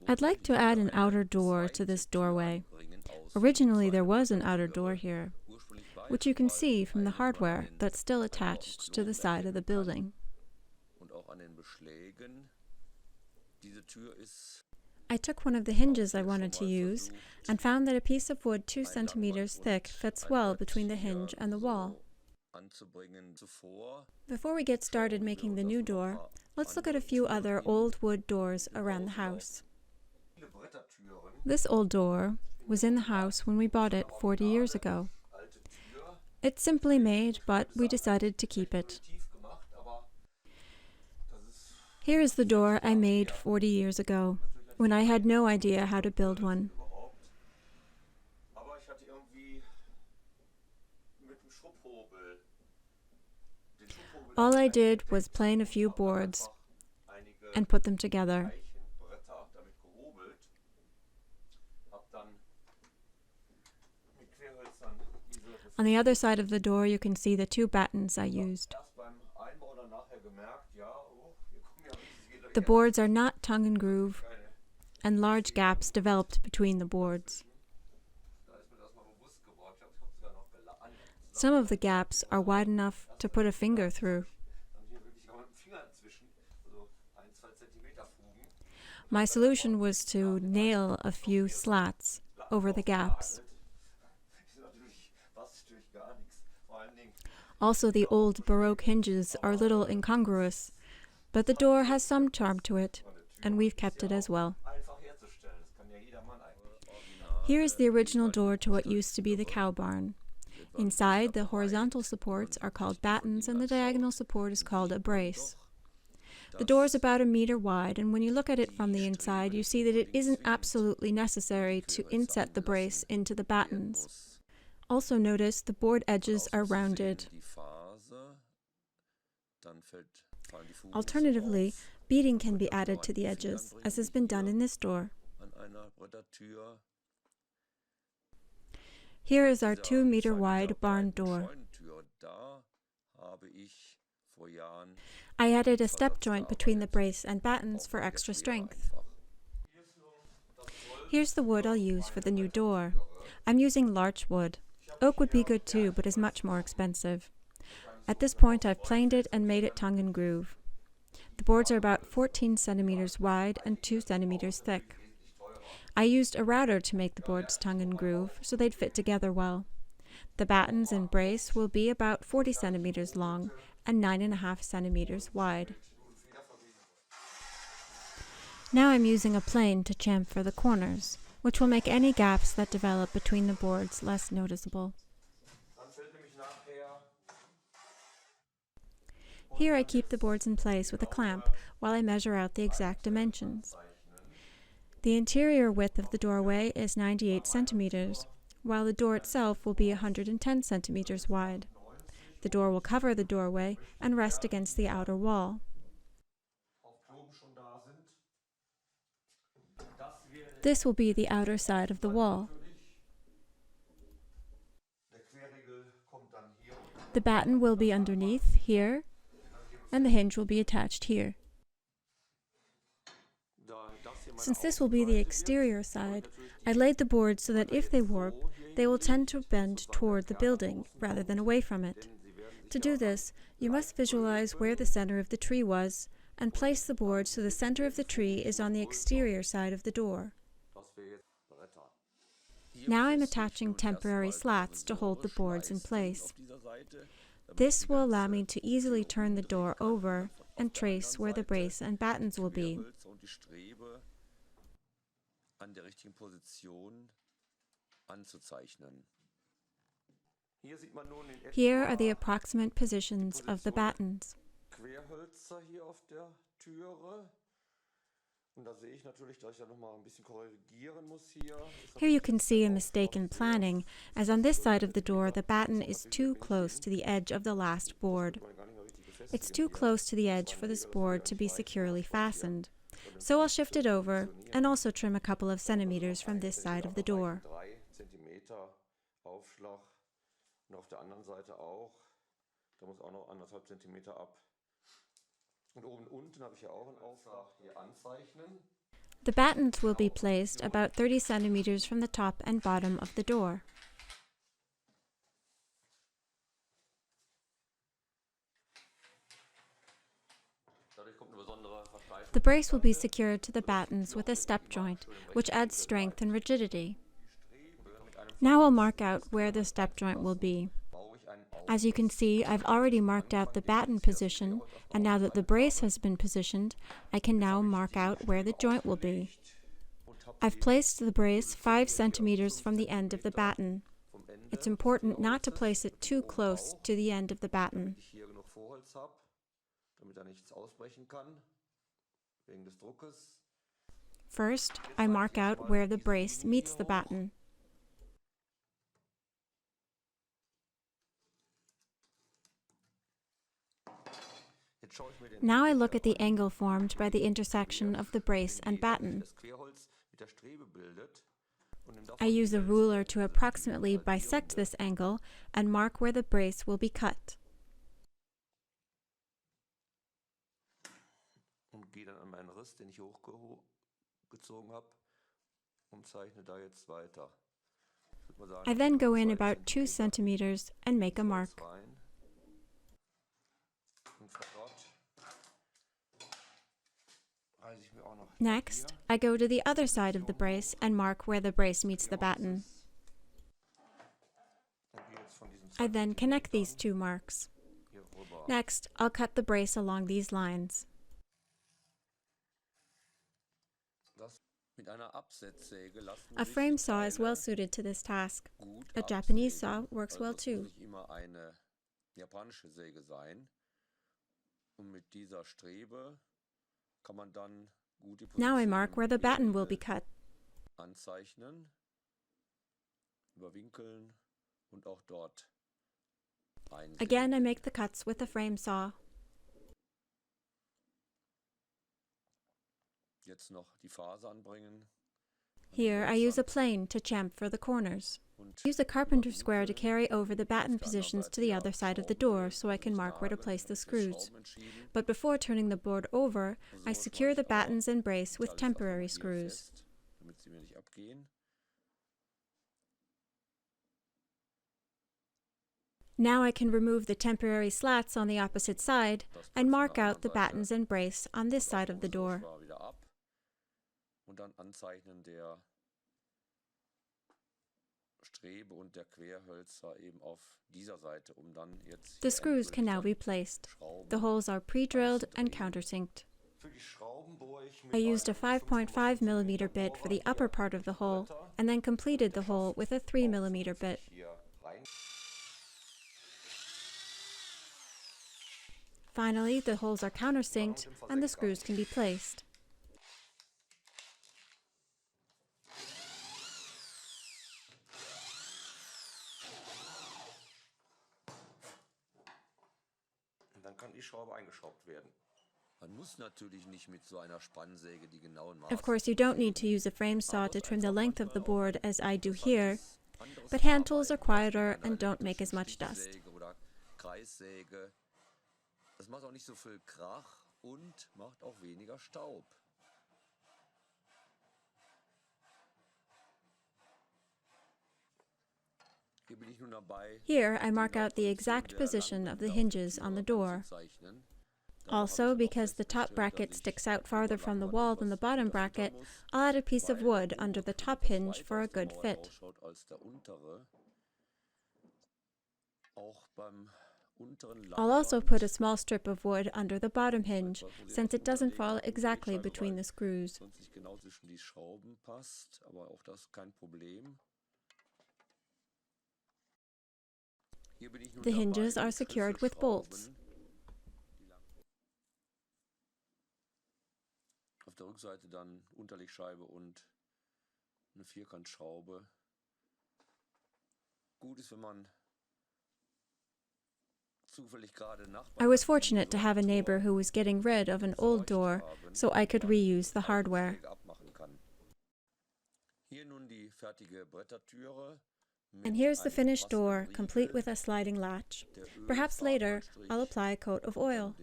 I'd like to add an outer door to this doorway. Originally there was an outer door here, which you can see from the hardware that's still attached to the side of the building. I took one of the hinges I wanted to use and found that a piece of wood 2 centimeters thick fits well between the hinge and the wall. Before we get started making the new door, let's look at a few other old wood doors around the house. This old door was in the house when we bought it 40 years ago. It's simply made, but we decided to keep it. Here is the door I made 40 years ago, when I had no idea how to build one. All I did was plane a few boards and put them together. On the other side of the door you can see the 2 battens I used. The boards are not tongue and groove, and large gaps developed between the boards. Some of the gaps are wide enough to put a finger through. My solution was to nail a few slats over the gaps. Also, the old Baroque hinges are a little incongruous, but the door has some charm to it, and we've kept it as well. Here is the original door to what used to be the cow barn. Inside, the horizontal supports are called battens and the diagonal support is called a brace. The door is about 1 meter wide, and when you look at it from the inside, you see that it isn't absolutely necessary to inset the brace into the battens. Also notice the board edges are rounded. Alternatively, beading can be added to the edges, as has been done in this door. Here is our 2 meter wide barn door. I added a step joint between the brace and battens for extra strength. Here's the wood I'll use for the new door. I'm using larch wood. Oak would be good too, but is much more expensive. At this point I've planed it and made it tongue and groove. The boards are about 14 centimeters wide and 2 centimeters thick. I used a router to make the boards tongue and groove so they'd fit together well. The battens and brace will be about 40 centimeters long and 9.5 centimeters wide. Now I'm using a plane to chamfer the corners, which will make any gaps that develop between the boards less noticeable. Here I keep the boards in place with a clamp while I measure out the exact dimensions. The interior width of the doorway is 98 centimeters, while the door itself will be 110 centimeters wide. The door will cover the doorway and rest against the outer wall. This will be the outer side of the wall. The batten will be underneath here, and the hinge will be attached here. Since this will be the exterior side, I laid the boards so that if they warp, they will tend to bend toward the building rather than away from it. To do this, you must visualize where the center of the tree was and place the board so the center of the tree is on the exterior side of the door. Now I'm attaching temporary slats to hold the boards in place. This will allow me to easily turn the door over and trace where the brace and battens will be. Here are the approximate positions of the battens. Here you can see a mistake in planning, as on this side of the door the batten is too close to the edge of the last board. It's too close to the edge for this board to be securely fastened. So I'll shift it over and also trim a couple of centimeters from this side of the door. The battens will be placed about 30 centimeters from the top and bottom of the door. The brace will be secured to the battens with a step joint, which adds strength and rigidity. Now I'll mark out where the step joint will be. As you can see, I've already marked out the batten position, and now that the brace has been positioned, I can now mark out where the joint will be. I've placed the brace 5 centimeters from the end of the batten. It's important not to place it too close to the end of the batten. First, I mark out where the brace meets the batten. Now I look at the angle formed by the intersection of the brace and batten. I use a ruler to approximately bisect this angle and mark where the brace will be cut. I then go in about 2 centimeters and make a mark. Next, I go to the other side of the brace and mark where the brace meets the batten. I then connect these 2 marks. Next, I'll cut the brace along these lines. A frame saw is well suited to this task. A Japanese saw works well too. Now I mark where the batten will be cut. Again, I make the cuts with the frame saw. Here I use a plane to chamfer the corners. Use a carpenter square to carry over the batten positions to the other side of the door so I can mark where to place the screws. But before turning the board over, I secure the battens and brace with temporary screws. Now I can remove the temporary slats on the opposite side and mark out the battens and brace on this side of the door. The screws can now be placed. The holes are pre-drilled and countersinked. I used a 5.5mm bit for the upper part of the hole and then completed the hole with a 3mm bit. Finally, the holes are countersinked and the screws can be placed. Of course, you don't need to use a frame saw to trim the length of the board as I do here, but hand tools are quieter and don't make as much dust. Here I mark out the exact position of the hinges on the door. Also, because the top bracket sticks out farther from the wall than the bottom bracket, I'll add a piece of wood under the top hinge for a good fit. I'll also put a small strip of wood under the bottom hinge, since it doesn't fall exactly between the screws. The hinges are secured with bolts. Auf der Rückseite dann Unterlegscheibe und eine Vierkantschraube. Gut ist, wenn man zufällig gerade Nachbarn. I was fortunate to have a neighbor who was getting rid of an old door, so I could reuse the hardware. Hier nun die fertige Brettertüre. And here's the finished door, complete with a sliding latch. Perhaps later, I'll apply a coat of oil.